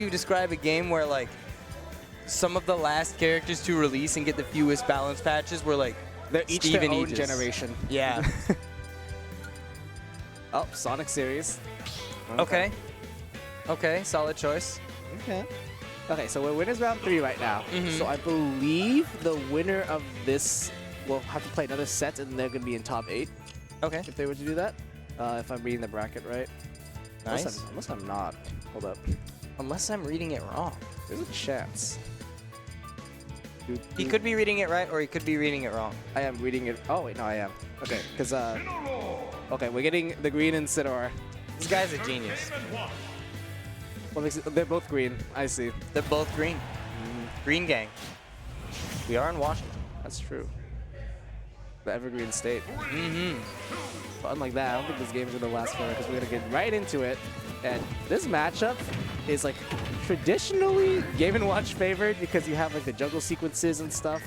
you describe a game where like some of the last characters to release and get the fewest balance patches were like they're each Steven their own Aegis. generation. Yeah. Oh, Sonic series. Okay. Okay, solid choice. Okay. Okay, so we're winners round 3 right now. So I believe the winner of this will have to play another set, and they're going to be in top 8. Okay. If they were to do that. If I'm reading the bracket right. Nice. Unless I'm not. Hold up. Unless I'm reading it wrong. There's a chance. He could be reading it right, or he could be reading it wrong. I am reading it. Oh, wait, no, I am. Okay, because, okay, we're getting the green Incineroar. This guy's a genius. What makes it, they're both green. I see. They're both green. Green gang. We are in Washington. That's true. The Evergreen State. But unlike that, I don't think this game is going to last forever because we're going to get right into it. And this matchup is like traditionally Game & Watch favored because you have like the juggle sequences and stuff.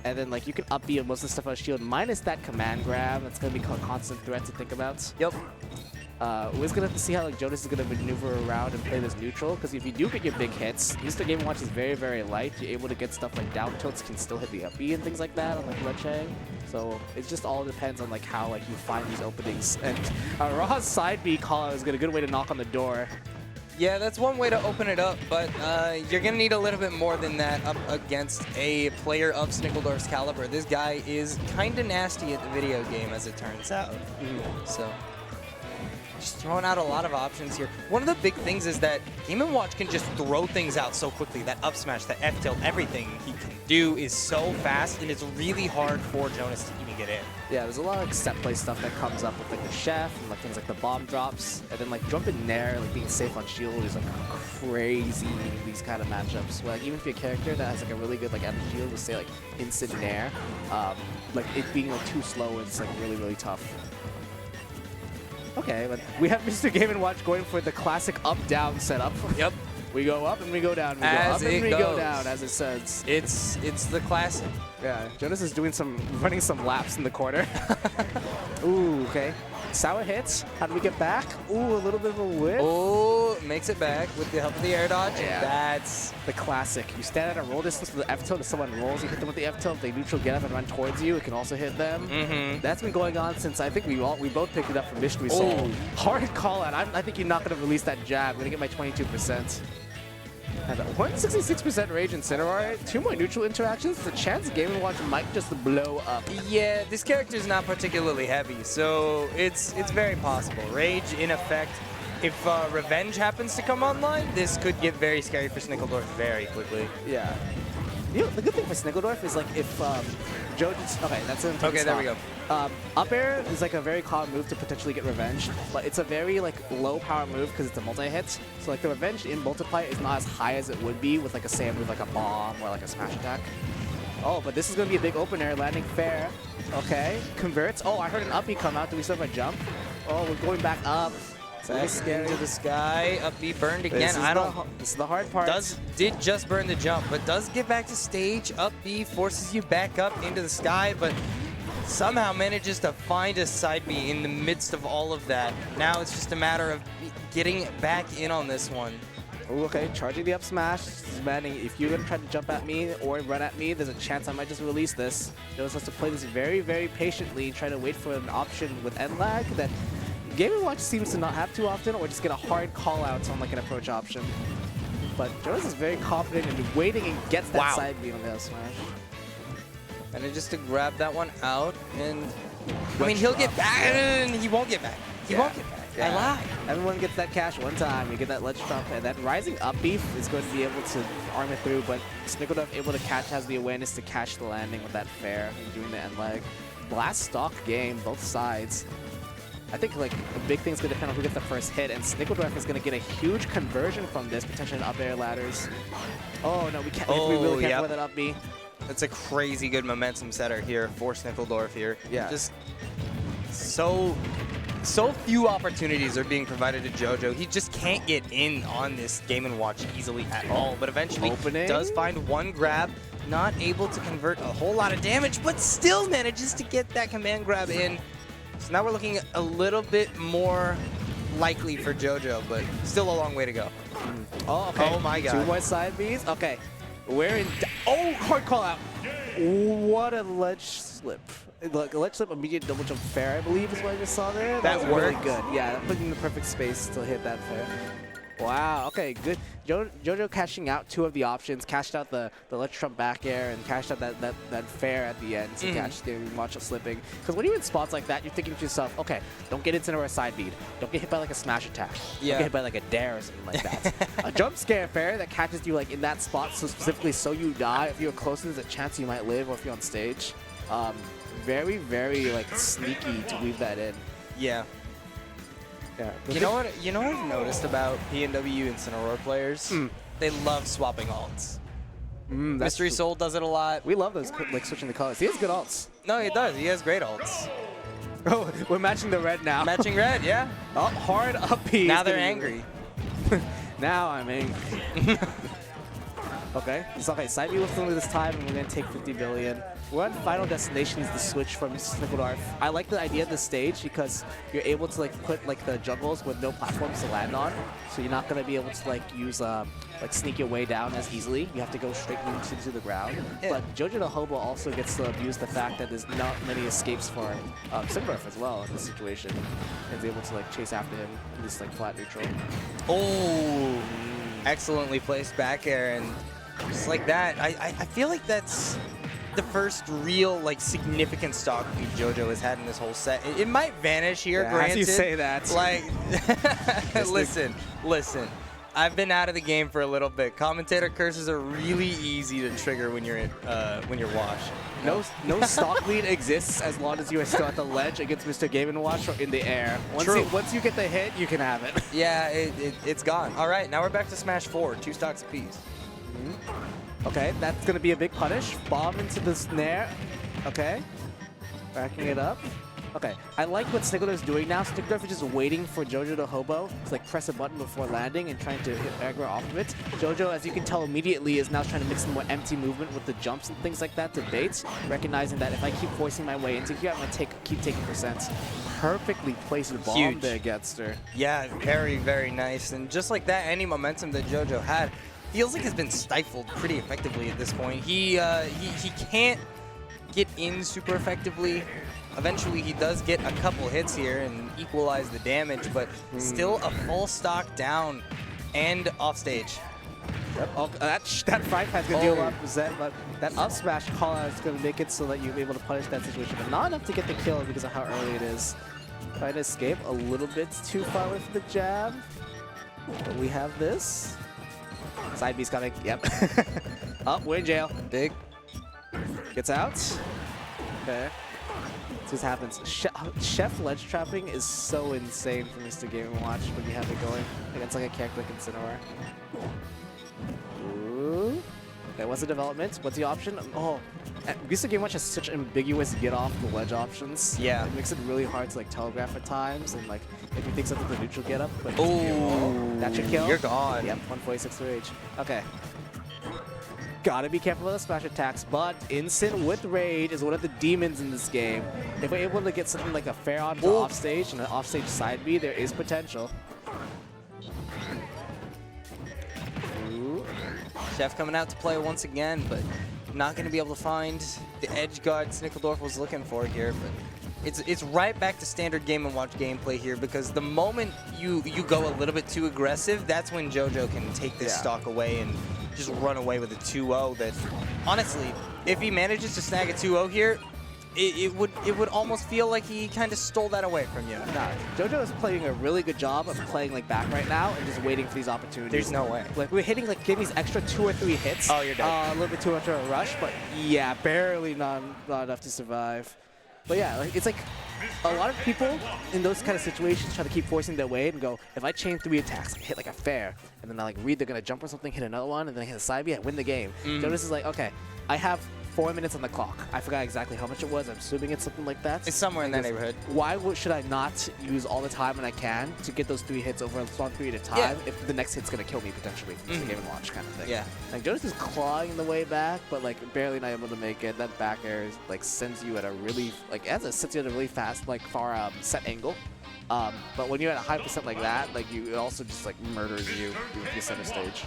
And then like you can up B most of the stuff on shield minus that command grab. That's going to be a constant threat to think about. Yep. We're just going to have to see how like Jonas is going to maneuver around and play this neutral, because if you do get your big hits, Mr. Game & Watch is very, very light. You're able to get stuff like down tilts can still hit the up B and things like that on like Leche. So it just all depends on like how like you find these openings. And Raw's side B call is a good way to knock on the door. Yeah, that's one way to open it up, but you're going to need a little bit more than that up against a player of Snickeldorf's caliber. This guy is kind of nasty at the video game, as it turns out. So just throwing out a lot of options here. One of the big things is that Game & Watch can just throw things out so quickly. That up smash, that F tilt, everything he can do is so fast, and it's really hard for Jonas to even get in. Yeah, there's a lot of like set play stuff that comes up with like the chef and like things like the bomb drops, and then like jumping there, like being safe on shield is like crazy in these kind of matchups. Where like, even if you're a character that has like a really good like energy shield, let's say like Incineroar, like it being like too slow, it's like really, really tough. Okay, but we have Mr. Game & Watch going for the classic up-down setup. Yep. We go up and we go down. We go up and we go down, as it says. It's the classic. Yeah, Jonas is doing running some laps in the corner. Ooh, okay. Sour hits. How do we get back? Ooh, a little bit of a whip. Oh, makes it back with the help of the air dodge. Yeah. That's the classic. You stand at a roll distance with the F tilt. If someone rolls, you hit them with the F tilt. If they neutral get up and run towards you, it can also hit them. That's been going on since I think we both picked it up from Mystery Soul. Hard call out. I think you're not going to release that jab. I'm going to get my 22%. And 166% rage Incineroar, 2 more neutral interactions. The chance Game & Watch might just blow up. Yeah, this character is not particularly heavy, so it's very possible. Rage in effect. If Revenge happens to come online, this could get very scary for Snickeldorf very quickly. Yeah. You know, the good thing for Snickeldorf is like if Joe just, okay, that's an okay, there we go. Up air is like a very common move to potentially get revenge, but it's a very like low power move because it's a multi-hit. So like the revenge in multiply is not as high as it would be with like a sand move like a bomb or like a smash attack. Oh, but this is going to be a big opener, landing fair. Okay, converts. Oh, I heard an up B come out. Do we still have a jump? Oh, we're going back up. Back into the sky, up B burned again. This is the hard part. Did just burn the jump, but does get back to stage. Up B forces you back up into the sky, but somehow manages to find a side B in the midst of all of that. Now it's just a matter of getting back in on this one. Ooh, okay, charging the up smash. Demanding if you're going to try to jump at me or run at me, there's a chance I might just release this. Jonas has to play this very, very patiently, try to wait for an option with end lag that Game & Watch seems to not have too often, or just get a hard call out on like an approach option. But Jonas is very confident in waiting and gets that side B on the up smash. And then just to grab that one out, and I mean he'll get back, and he won't get back. He won't get back. I lied. Everyone gets that cash one time. You get that ledge trump, and that rising up beef is going to be able to arm it through. But Snickeldorf able to catch, has the awareness to catch the landing with that fair and doing the end leg. Last stock game, both sides. I think like the big thing's going to depend on who gets the first hit, and Snickeldorf is going to get a huge conversion from this, potentially up air ladders. Oh no, we can't. We really can't let that up B. That's a crazy good momentum setter here for Snickeldorf here. Yeah. Just so few opportunities are being provided to JoJo. He just can't get in on this Game & Watch easily at all. But eventually does find one grab, not able to convert a whole lot of damage, but still manages to get that command grab in. So now we're looking at a little bit more likely for JoJo, but still a long way to go. Oh, okay. Oh my God. 2 more side Bs. Okay. We're in. Oh, hard call out. What a ledge slip. Like a ledge slip, immediate double jump fair, I believe is what I just saw there. That was really good. Yeah, that put in the perfect space to hit that fair. Wow, okay, good. JoJo cashing out 2 of the options, cashed out the ledge trump back air, and cashed out that fair at the end to catch the watch of slipping. Because when you're in spots like that, you're thinking to yourself, okay, don't get Incineroar side beat. Don't get hit by like a smash attack. Don't get hit by like a dare or something like that. A jump scare fair that catches you like in that spot, so specifically so you die. If you're close, there's a chance you might live, or if you're on stage. Very, very like sneaky to weave that in. Yeah. Yeah. You know what? You know what I've noticed about PNW Incineroar players? They love swapping ults. Mystery true. Soul does it a lot. We love those, like switching the colors. He has good ults. No, he does. He has great ults. Oh, we're matching the red now. Matching red, yeah. Oh, hard up P. Now they're angry. Now I'm angry. Okay, it's okay. Side B will still this time, and we're gonna take 50 billion. We're on Final Destination is the switch from Snickeldorf. I like the idea of the stage because you're able to like put like the jungles with no platforms to land on, so you're not gonna be able to like use like sneak your way down as easily. You have to go straight into the ground. Yeah. But JoJoDaHoBo also gets to abuse the fact that there's not many escapes for Snickeldorf as well in this situation, and is able to like chase after him in this like flat neutral. Oh, excellently placed back air, and just like that, I feel like that's the first real like significant stock lead JoJo has had in this whole set. It might vanish here, Yeah, granted. as you say that. Like, listen. I've been out of the game for a little bit. Commentator curses are really easy to trigger when you're washed. No stock lead exists as long as you are still at the ledge against Mr. Game & Watch or in the air. Once you get the hit, you can have it. Yeah, it's gone. All right, now we're back to Smash 4, 2 stocks apiece. Okay, that's going to be a big punish. Bomb into the snare. Okay. Backing it up. Okay, I like what Snickeldorf's doing now. Snickeldorf is just waiting for JoJoDaHoBo to like press a button before landing and trying to hit aggro off of it. JoJo, as you can tell immediately, is now trying to mix some more empty movement with the jumps and things like that to bait, recognizing that if I keep forcing my way into here, I'm going to keep taking percents. Perfectly placed bomb Huge. there, Getster. Yeah, very, very nice. And just like that, any momentum that JoJo had feels like has been stifled pretty effectively at this point. He can't get in super effectively. Eventually, he does get a couple hits here and equalize the damage, but still a full stock down and off stage. Yep. Oh, that fry pan's going to deal a lot of percent, but that up smash call out is going to make it so that you're able to punish that situation, but not enough to get the kill because of how early it is. Trying to escape a little bit too far away from the jab, but we have this. Side B's coming. Yep. Up, we're in jail. Big. Gets out. Okay. This happens. Chef ledge trapping is so insane for Mr. Game & Watch when you have it going against like a character like Incineroar. Ooh. Okay, what's the development? What's the option? Oh, Mr. Game & Watch has such ambiguous get off the ledge options. Yeah. It makes it really hard to like telegraph at times and like if you think something's a neutral get up. But Oh, that should kill. You're gone. Yep, 146 to rage. Okay. Gotta be careful with the smash attacks, but Incin with Rage is one of the demons in this game. If we're able to get something like a fair on to offstage and an offstage side B, there is potential. Ooh. Chef coming out to play once again, but not going to be able to find the edge guard Snickeldorf was looking for here. But it's right back to standard Game & Watch gameplay here, because the moment you go a little bit too aggressive, that's when JoJo can take this stock away and just run away with a 2-0 that, honestly, if he manages to snag a 2-0 here, it would almost feel like he kind of stole that away from you. Nah, JoJo is playing a really good job of playing like back right now and just waiting for these opportunities. There's no way. Like we're hitting like getting these extra 2 or 3 hits. Oh, you're dead. A little bit too much of a rush, but yeah, barely not enough to survive. But yeah, like, it's like a lot of people in those kind of situations try to keep forcing their way and go, if I chain 3 attacks, hit like a fair, and then I like read they're gonna jump or something, hit another one, and then I hit a side B, I win the game. Jonas is like, okay, I have 4 minutes on the clock. I forgot exactly how much it was. I'm assuming it's something like that. It's somewhere in that neighborhood. Why should I not use all the time when I can to get those 3 hits over a long period of time if the next hit's going to kill me potentially from the Game & Watch kind of thing? Yeah. Like, Jonas is clawing the way back, but like barely not able to make it. That back air is, like sends you at a really, like, sets you at a really fast, like far set angle. But when you're at a high percent like that, like it also just like murders you with the center stage.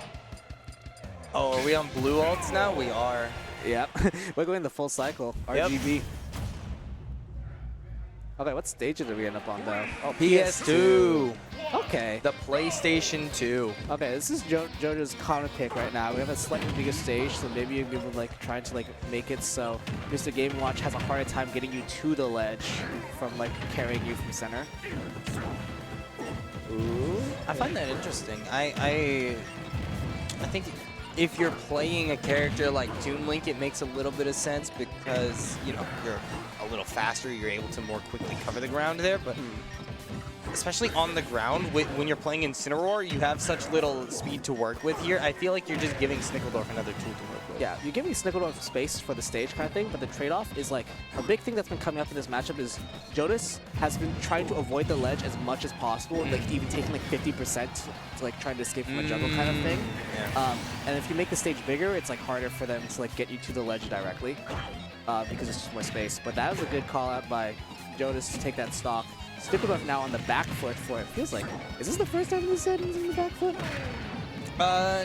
Oh, are we on blue ults now? We are. Yep. We're going the full cycle. Yep. RGB. Okay, what stage did we end up on though? Oh, PS2. Okay. The PlayStation 2. Okay, this is JoJo's counter pick right now. We have a slightly bigger stage, so maybe you'll be able to like trying to like make it so Mr. Game & Watch has a harder time getting you to the ledge from like carrying you from center. Ooh. I find that interesting. I think if you're playing a character like Toon Link, it makes a little bit of sense because, you know, you're a little faster, you're able to more quickly cover the ground there, but especially on the ground, when you're playing Incineroar, you have such little speed to work with here. I feel like you're just giving Snickeldorf another tool to work with. Yeah, you're giving Snickeldorf space for the stage kind of thing, but the trade-off is like, a big thing that's been coming up in this matchup is JoJo's has been trying to avoid the ledge as much as possible, like even taking like 50% to like trying to escape from a juggle kind of thing. Yeah. And if you make the stage bigger, it's like harder for them to like get you to the ledge directly because it's just more space. But that was a good call out by JoJo's to take that stock. Snickeldorf now on the back foot for it. Feels like, is this the first time he said he's in the back foot?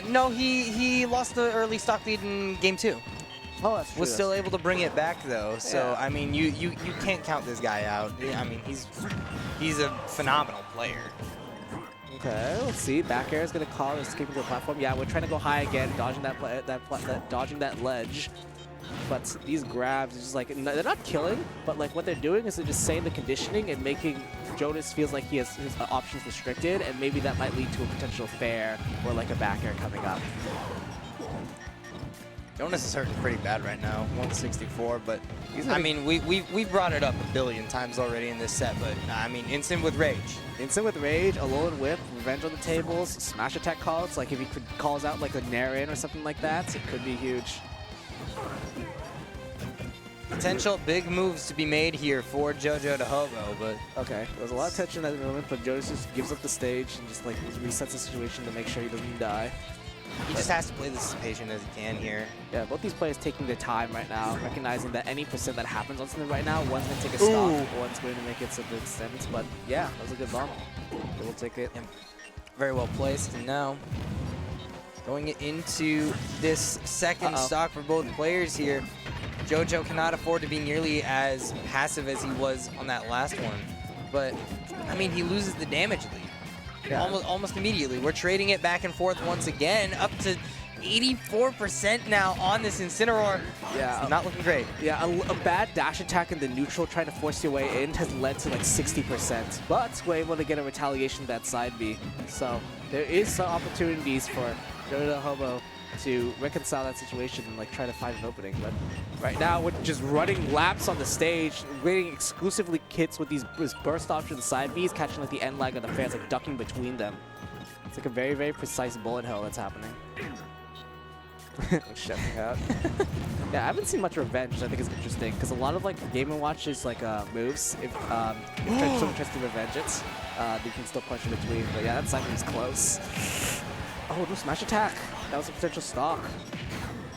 No, he lost the early stock lead in game 2. Oh, that's true. Was still able to bring it back though. So Yeah. I mean, you can't count this guy out. I mean, he's a phenomenal player. Okay, let's see. Back air is gonna call escaping to the platform. Yeah, we're trying to go high again, dodging dodging that ledge. But these grabs, is just like they're not killing, but like what they're doing is they're just saying the conditioning and making Jonas feels like he has his options restricted, and maybe that might lead to a potential fair or like a back air coming up. Jonas is hurting pretty bad right now, 164. But I mean, we brought it up a billion times already in this set. But I mean, Instant with Rage. Instant with Rage, Alolan Whip, Revenge on the tables, Smash Attack calls. Like if he could calls out like a Nair in or something like that, it could be huge. Potential big moves to be made here for JoJoDaHoBo, but Okay, there's a lot of tension at the moment, but Jonas just gives up the stage and just like resets the situation to make sure he doesn't die. he just has to play this as patient as he can here. Yeah, both these players taking their time right now, recognizing that any percent that happens on something right now, one's going to take a stop, one's going to make it so the extent. But yeah, that was a good bomb. We'll take it. Yeah. Very well placed, and now going into this second stock for both players here. JoJo cannot afford to be nearly as passive as he was on that last one, but I mean, he loses the damage lead almost immediately. We're trading it back and forth once again, up to 84% now on this Incineroar. Yeah, It's not looking great. Yeah, a bad dash attack in the neutral trying to force your way in has led to like 60%, but we're able to get a retaliation that side B. So there is some opportunities for JoJoDaHoBo to reconcile that situation and like try to find an opening. But right now we're just running laps on the stage, getting exclusively kits with these burst options side Bs, catching like the end lag of the fans, like ducking between them. It's like a very, very precise bullet hell that's happening. Chefing out. Yeah, I haven't seen much revenge, which I think is interesting, because a lot of like Game & Watch's like moves, if someone tries to revenge it, they can still punch in between. But yeah, that cycle is close. Oh, no smash attack. That was a potential stock.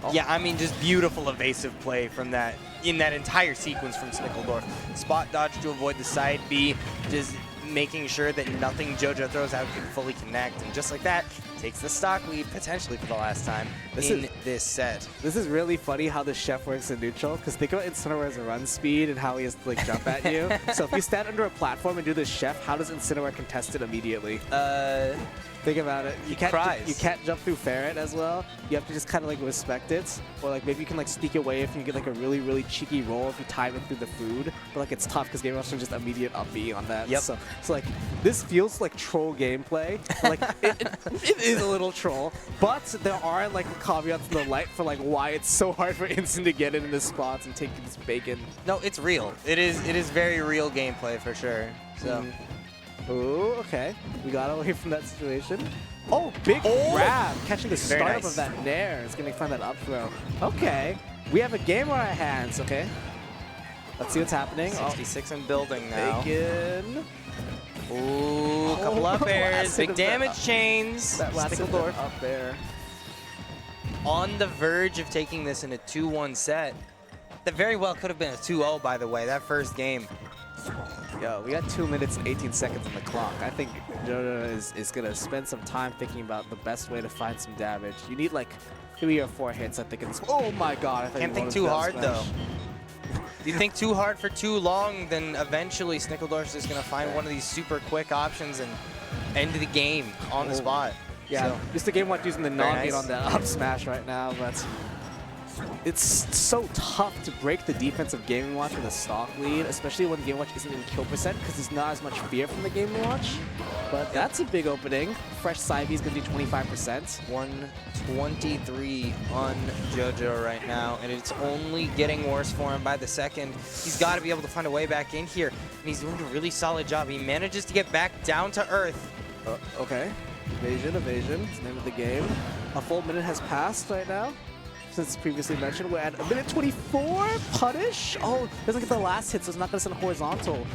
Oh. Yeah, I mean, just beautiful evasive play from that, in that entire sequence from Snickeldorf. Spot dodge to avoid the side B, just making sure that nothing JoJo throws out can fully connect. And just like that, takes the stock lead potentially for the last time in this set. This is really funny how the chef works in neutral, because think about Incineroar as a run speed and how he has to like jump at you. So if you stand under a platform and do this chef, how does Incineroar contest it immediately? Think about it. You can't jump through ferret as well. You have to just kind of like respect it, or like maybe you can like sneak away if you get like a really, really cheeky roll if you time it through the food. But like it's tough because Game & Watch can just immediate up B on that. Yep. So like this feels like troll gameplay. Like it is a little troll, but there are like caveats in the light for like why it's so hard for Instant to get in the spots and take this bacon. No, it's real. It is very real gameplay for sure. So. Ooh, okay. We got away from that situation. Oh, big grab! Catching the startup of that Nair. It's going to find that up throw. Okay. We have a game on our hands, okay? Let's see what's happening. 66 and building now. Bacon. Ooh, couple up airs. Big damage chains. That last Snickeldorf up there. On the verge of taking this in a 2-1 set. That very well could have been a 2-0, by the way, that first game. Yo, we got 2 minutes and 18 seconds on the clock. I think JoJo is going to spend some time thinking about the best way to find some damage. You need like 3 or 4 hits, I think. Oh my god. I Can't think too hard, though. If you think too hard for too long, then eventually Snickeldorf is going to find one of these super quick options and end the game on the spot. Yeah, so, just the Game Watch using the non-beat nice. on the up smash right now, but it's so tough to break the defensive Game Watch with a stock lead, especially when Game Watch isn't in kill percent because there's not as much fear from the Game Watch. But that's a big opening. Fresh side B is going to be 25%. 123 on JoJo right now, and it's only getting worse for him by the second. He's got to be able to find a way back in here, and he's doing a really solid job. He manages to get back down to earth. Okay. Evasion. It's the name of the game. A full minute has passed right now. Since previously mentioned, we're at a minute 24. Punish. Oh, doesn't get the last hit, so it's not going to send horizontal.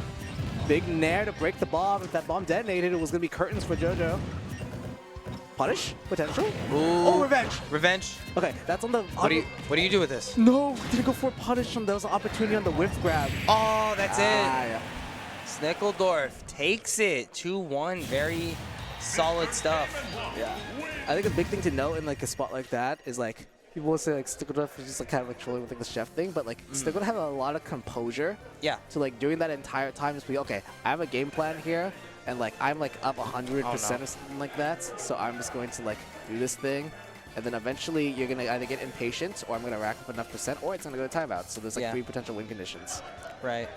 Big nair to break the bomb. If that bomb detonated, it was going to be curtains for JoJo. Punish potential. Ooh. Oh, revenge. Revenge. Okay, that's on the. What do you do with this? No, didn't go for a punish. There was an opportunity on the whiff grab. Oh, that's it. Yeah. Snickeldorf takes it 2-1. Very solid stuff. Yeah. I think a big thing to note in like a spot like that is like people will say like Snickeldorf is just like kind of like trolling with like the chef thing, but like Snickeldorf have a lot of composure. Yeah. So like during that entire time, just be okay. I have a game plan here, and like I'm like up 100% or something like that. So I'm just going to like do this thing, and then eventually you're gonna either get impatient, or I'm gonna rack up enough percent, or it's gonna go to timeout. So there's like 3 potential win conditions. Right.